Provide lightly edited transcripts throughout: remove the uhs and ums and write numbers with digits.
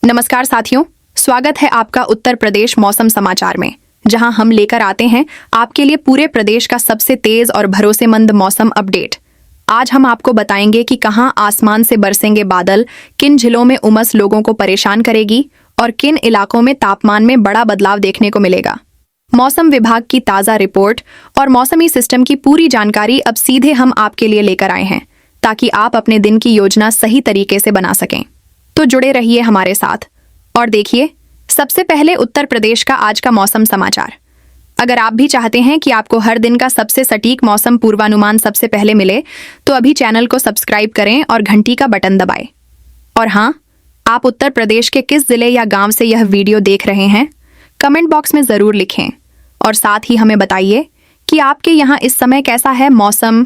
नमस्कार साथियों, स्वागत है आपका उत्तर प्रदेश मौसम समाचार में, जहां हम लेकर आते हैं आपके लिए पूरे प्रदेश का सबसे तेज और भरोसेमंद मौसम अपडेट। आज हम आपको बताएंगे कि कहां आसमान से बरसेंगे बादल, किन जिलों में उमस लोगों को परेशान करेगी और किन इलाकों में तापमान में बड़ा बदलाव देखने को मिलेगा। मौसम विभाग की ताज़ा रिपोर्ट और मौसमी सिस्टम की पूरी जानकारी अब सीधे हम आपके लिए लेकर आए हैं, ताकि आप अपने दिन की योजना सही तरीके से बना सकें। तो जुड़े रहिए हमारे साथ और देखिए सबसे पहले उत्तर प्रदेश का आज का मौसम समाचार। अगर आप भी चाहते हैं कि आपको हर दिन का सबसे सटीक मौसम पूर्वानुमान सबसे पहले मिले, तो अभी चैनल को सब्सक्राइब करें और घंटी का बटन दबाएं। और हाँ, आप उत्तर प्रदेश के किस जिले या गांव से यह वीडियो देख रहे हैं, कमेंट बॉक्स में ज़रूर लिखें और साथ ही हमें बताइए कि आपके यहाँ इस समय कैसा है मौसम।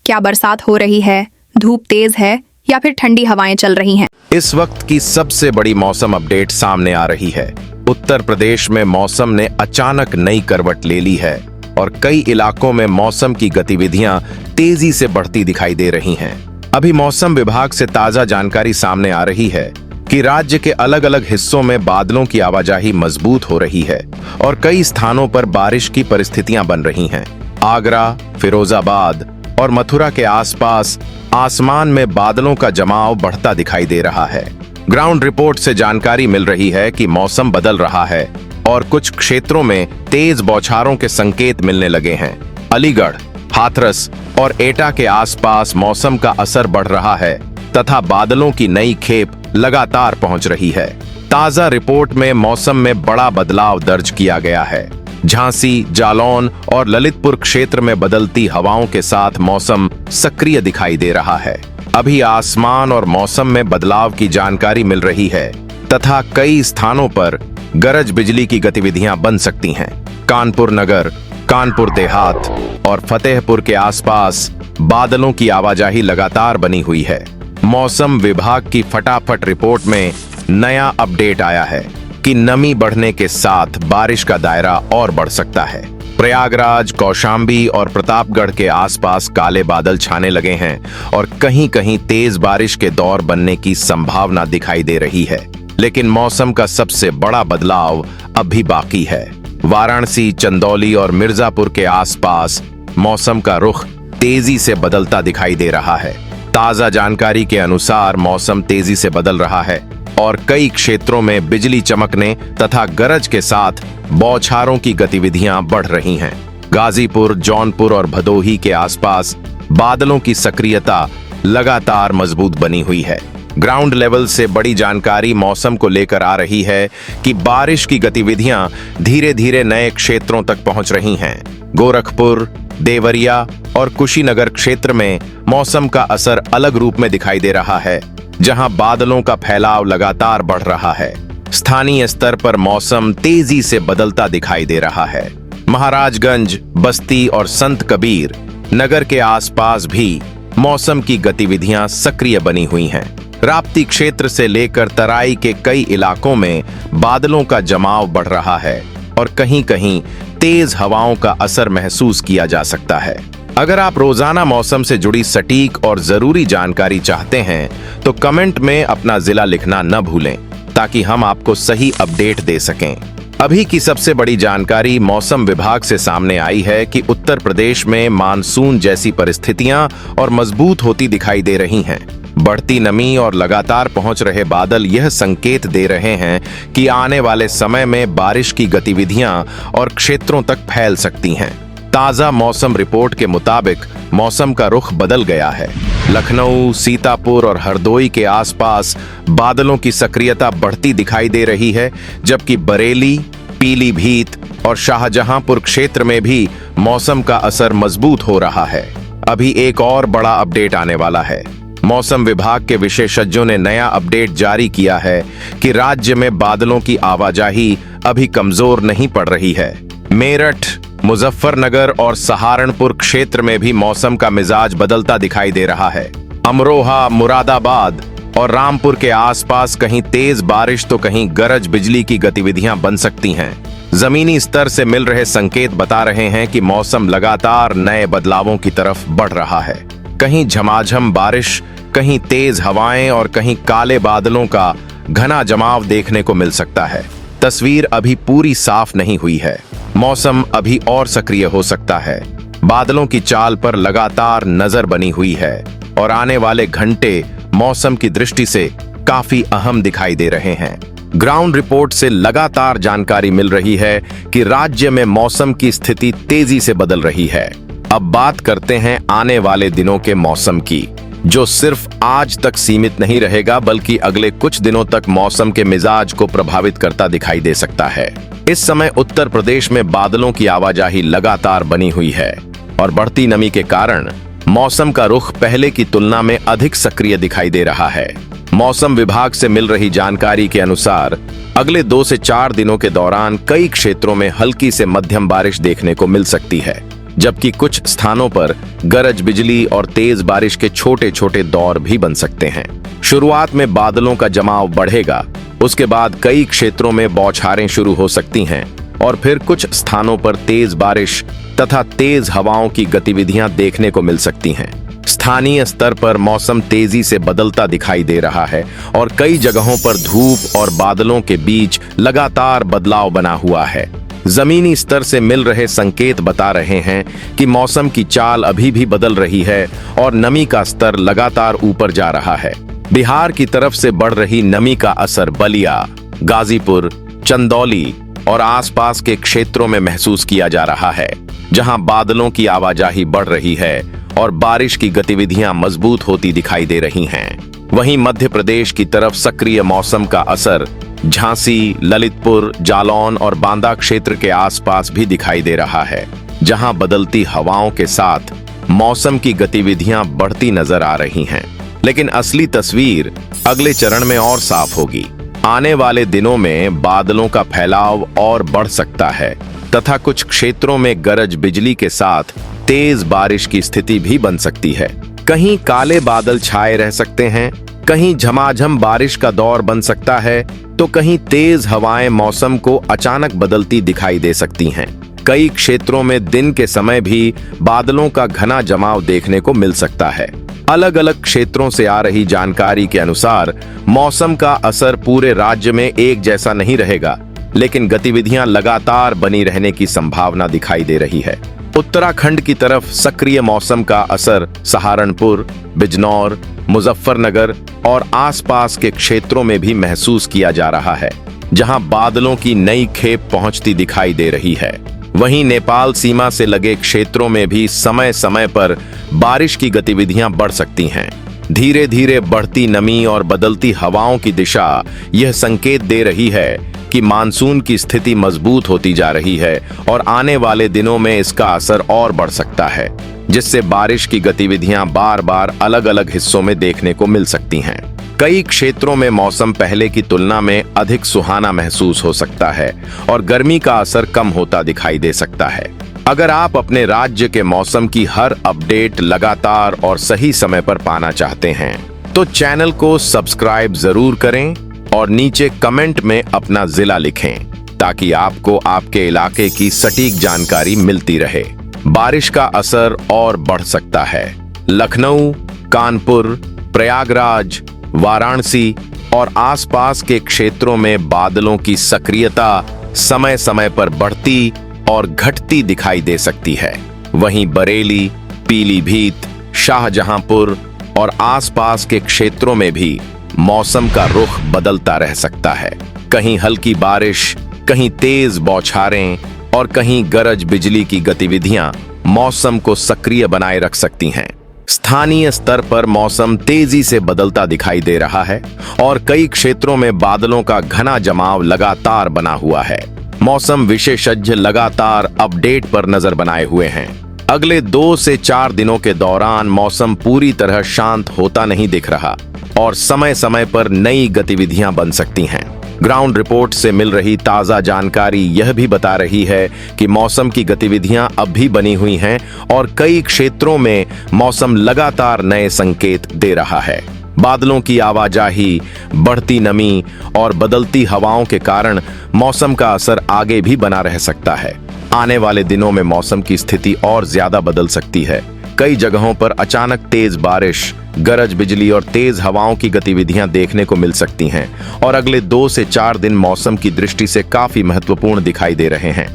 क्या बरसात हो रही है, धूप तेज है या फिर ठंडी हवाएं चल रही हैं? इस वक्त की सबसे बड़ी मौसम अपडेट सामने आ रही है। उत्तर प्रदेश में मौसम ने अचानक नई करवट ले ली है और कई इलाकों में मौसम की गतिविधियां तेजी से बढ़ती दिखाई दे रही हैं। अभी मौसम विभाग से ताजा जानकारी सामने आ रही है कि राज्य के अलग अलग हिस्सों में बादलों की आवाजाही मजबूत हो रही है और कई स्थानों पर बारिश की परिस्थितियां बन रही हैं। आगरा, फिरोजाबाद और मथुरा के आसपास आसमान में बादलों का जमाव बढ़ता दिखाई दे रहा है। ग्राउंड रिपोर्ट से जानकारी मिल रही है कि मौसम बदल रहा है और कुछ क्षेत्रों में तेज बौछारों के संकेत मिलने लगे हैं। अलीगढ़, हाथरस और एटा के आसपास मौसम का असर बढ़ रहा है तथा बादलों की नई खेप लगातार पहुंच रही है। ताजा रिपोर्ट में मौसम में बड़ा बदलाव दर्ज किया गया है। झांसी, जालौन और ललितपुर क्षेत्र में बदलती हवाओं के साथ मौसम सक्रिय दिखाई दे रहा है। अभी आसमान और मौसम में बदलाव की जानकारी मिल रही है तथा कई स्थानों पर गरज बिजली की गतिविधियां बन सकती हैं। कानपुर नगर, कानपुर देहात और फतेहपुर के आसपास बादलों की आवाजाही लगातार बनी हुई है। मौसम विभाग की फटाफट रिपोर्ट में नया अपडेट आया है कि नमी बढ़ने के साथ बारिश का दायरा और बढ़ सकता है। प्रयागराज, कौशाम्बी और प्रतापगढ़ के आसपास काले बादल छाने लगे हैं और कहीं कहीं तेज बारिश के दौर बनने की संभावना दिखाई दे रही है। लेकिन मौसम का सबसे बड़ा बदलाव अभी बाकी है। वाराणसी, चंदौली और मिर्जापुर के आसपास मौसम का रुख तेजी से बदलता दिखाई दे रहा है। ताजा जानकारी के अनुसार मौसम तेजी से बदल रहा है और कई क्षेत्रों में बिजली चमकने तथा गरज के साथ बौछारों की गतिविधियां बढ़ रही हैं। गाजीपुर, जौनपुर और भदोही के आसपास बादलों की सक्रियता लगातार मजबूत बनी हुई है। ग्राउंड लेवल से बड़ी जानकारी मौसम को लेकर आ रही है कि बारिश की गतिविधियां धीरे धीरे नए क्षेत्रों तक पहुंच रही हैं। गोरखपुर, देवरिया और कुशीनगर क्षेत्र में मौसम का असर अलग रूप में दिखाई दे रहा है, जहां बादलों का फैलाव लगातार बढ़ रहा है। स्थानीय स्तर पर मौसम तेजी से बदलता दिखाई दे रहा है। महाराजगंज, बस्ती और संत कबीर नगर के आसपास भी मौसम की गतिविधियां सक्रिय बनी हुई हैं। राप्ती क्षेत्र से लेकर तराई के कई इलाकों में बादलों का जमाव बढ़ रहा है और कहीं कहीं तेज हवाओं का असर महसूस किया जा सकता है। अगर आप रोजाना मौसम से जुड़ी सटीक और जरूरी जानकारी चाहते हैं, तो कमेंट में अपना जिला लिखना न भूलें, ताकि हम आपको सही अपडेट दे सकें। अभी की सबसे बड़ी जानकारी मौसम विभाग से सामने आई है कि उत्तर प्रदेश में मानसून जैसी परिस्थितियां और मजबूत होती दिखाई दे रही हैं। बढ़ती नमी और लगातार पहुंच रहे बादल यह संकेत दे रहे हैं कि आने वाले समय में बारिश की गतिविधियां और क्षेत्रों तक फैल सकती हैं। ताजा मौसम रिपोर्ट के मुताबिक मौसम का रुख बदल गया है। लखनऊ, सीतापुर और हरदोई के आसपास बादलों की सक्रियता बढ़ती दिखाई दे रही है, जबकि बरेली, पीलीभीत और शाहजहांपुर क्षेत्र में भी मौसम का असर मजबूत हो रहा है। अभी एक और बड़ा अपडेट आने वाला है। मौसम विभाग के विशेषज्ञों ने नया अपडेट जारी किया है कि राज्य में बादलों की आवाजाही अभी कमजोर नहीं पड़ रही है। मेरठ, मुजफ्फरनगर और सहारनपुर क्षेत्र में भी मौसम का मिजाज बदलता दिखाई दे रहा है। अमरोहा, मुरादाबाद और रामपुर के आसपास कहीं तेज बारिश तो कहीं गरज बिजली की गतिविधियां बन सकती हैं। जमीनी स्तर से मिल रहे संकेत बता रहे हैं कि मौसम लगातार नए बदलावों की तरफ बढ़ रहा है। कहीं झमाझम बारिश, कहीं तेज हवाएं और कहीं काले बादलों का घना जमाव देखने को मिल सकता है। तस्वीर अभी पूरी साफ नहीं हुई है। मौसम अभी और सक्रिय हो सकता है। बादलों की चाल पर लगातार नजर बनी हुई है और आने वाले घंटे मौसम की दृष्टि से काफी अहम दिखाई दे रहे हैं। ग्राउंड रिपोर्ट से लगातार जानकारी मिल रही है कि राज्य में मौसम की स्थिति तेजी से बदल रही है। अब बात करते हैं आने वाले दिनों के मौसम की, जो सिर्फ आज तक सीमित नहीं रहेगा बल्कि अगले कुछ दिनों तक मौसम के मिजाज को प्रभावित करता दिखाई दे सकता है। इस समय उत्तर प्रदेश में बादलों की आवाजाही लगातार बनी हुई है और बढ़ती नमी के कारण मौसम का रुख पहले की तुलना में अधिक सक्रिय दिखाई दे रहा है। मौसम विभाग से मिल रही जानकारी के अनुसार अगले 2 से 4 दिनों के दौरान कई क्षेत्रों में हल्की से मध्यम बारिश देखने को मिल सकती है, जबकि कुछ स्थानों पर गरज बिजली और तेज बारिश के छोटे छोटे दौर भी बन सकते हैं। शुरुआत में बादलों का जमाव बढ़ेगा, उसके बाद कई क्षेत्रों में बौछारें शुरू हो सकती हैं और फिर कुछ स्थानों पर तेज बारिश तथा तेज हवाओं की गतिविधियां देखने को मिल सकती हैं। स्थानीय स्तर पर मौसम तेजी से बदलता दिखाई दे रहा है और कई जगहों पर धूप और बादलों के बीच लगातार बदलाव बना हुआ है। जमीनी स्तर से मिल रहे संकेत बता रहे हैं कि मौसम की चाल अभी भी बदल रही है और नमी का स्तर लगातार ऊपर जा रहा है। बिहार की तरफ से बढ़ रही नमी का असर बलिया, गाजीपुर, चंदौली और आसपास के क्षेत्रों में महसूस किया जा रहा है, जहां बादलों की आवाजाही बढ़ रही है और बारिश की गतिविधियां मजबूत होती दिखाई दे रही हैं। वहीं मध्य प्रदेश की तरफ सक्रिय मौसम का असर झांसी, ललितपुर, जालौन और बांदा क्षेत्र के आसपास भी दिखाई दे रहा है, जहां बदलती हवाओं के साथ मौसम की गतिविधियां बढ़ती नजर आ रही हैं। लेकिन असली तस्वीर अगले चरण में और साफ होगी। आने वाले दिनों में बादलों का फैलाव और बढ़ सकता है तथा कुछ क्षेत्रों में गरज बिजली के साथ तेज बारिश की स्थिति भी बन सकती है। कहीं काले बादल छाए रह सकते हैं, कहीं झमाझम बारिश का दौर बन सकता है, तो कहीं तेज हवाएं मौसम को अचानक बदलती दिखाई दे सकती हैं। कई क्षेत्रों में दिन के समय भी बादलों का घना जमाव देखने को मिल सकता है। अलग अलग क्षेत्रों से आ रही जानकारी के अनुसार मौसम का असर पूरे राज्य में एक जैसा नहीं रहेगा, लेकिन गतिविधियां लगातार बनी रहने की संभावना दिखाई दे रही है। उत्तराखंड की तरफ सक्रिय मौसम का असर सहारनपुर, बिजनौर, मुजफ्फरनगर और आसपास के क्षेत्रों में भी महसूस किया जा रहा है, जहां बादलों की नई खेप पहुंचती दिखाई दे रही है। वहीं नेपाल सीमा से लगे क्षेत्रों में भी समय समय पर बारिश की गतिविधियां बढ़ सकती हैं। धीरे धीरे बढ़ती नमी और बदलती हवाओं की दिशा यह संकेत दे रही है कि मानसून की स्थिति मजबूत होती जा रही है और आने वाले दिनों में इसका असर और बढ़ सकता है, जिससे बारिश की गतिविधियां बार बार अलग अलग हिस्सों में देखने को मिल सकती हैं। कई क्षेत्रों में मौसम पहले की तुलना में अधिक सुहाना महसूस हो सकता है और गर्मी का असर कम होता दिखाई दे सकता है। अगर आप अपने राज्य के मौसम की हर अपडेट लगातार और सही समय पर पाना चाहते हैं, तो चैनल को सब्सक्राइब जरूर करें और नीचे कमेंट में अपना जिला लिखें, ताकि आपको आपके इलाके की सटीक जानकारी मिलती रहे। बारिश का असर और बढ़ सकता है। लखनऊ, कानपुर, प्रयागराज, वाराणसी और आसपास के क्षेत्रों में बादलों की सक्रियता समय समय पर बढ़ती और घटती दिखाई दे सकती है। वहीं बरेली, पीलीभीत, शाहजहांपुर और आसपास के क्षेत्रों में भी मौसम का रुख बदलता रह सकता है। कहीं हल्की बारिश, कहीं तेज बौछारें और कहीं गरज बिजली की गतिविधियां मौसम को सक्रिय बनाए रख सकती हैं। स्थानीय स्तर पर मौसम तेजी से बदलता दिखाई दे रहा है और कई क्षेत्रों में बादलों का घना जमाव लगातार बना हुआ है। मौसम विशेषज्ञ लगातार अपडेट पर नजर बनाए हुए हैं। अगले 2 से 4 दिनों के दौरान मौसम पूरी तरह शांत होता नहीं दिख रहा और समय समय पर नई गतिविधियां बन सकती हैं। ग्राउंड रिपोर्ट से मिल रही ताजा जानकारी यह भी बता रही है कि मौसम की गतिविधियां अब भी बनी हुई हैं और कई क्षेत्रों में मौसम लगातार नए संकेत दे रहा है। बादलों की आवाजाही, बढ़ती नमी और बदलती हवाओं के कारण मौसम का असर आगे भी बना रह सकता है। आने वाले दिनों में मौसम की स्थिति और ज्यादा बदल सकती है। कई जगहों पर अचानक तेज बारिश, गरज बिजली और तेज हवाओं की गतिविधियां देखने को मिल सकती हैं और अगले 2 से 4 दिन मौसम की दृष्टि से काफी महत्वपूर्ण दिखाई दे रहे हैं।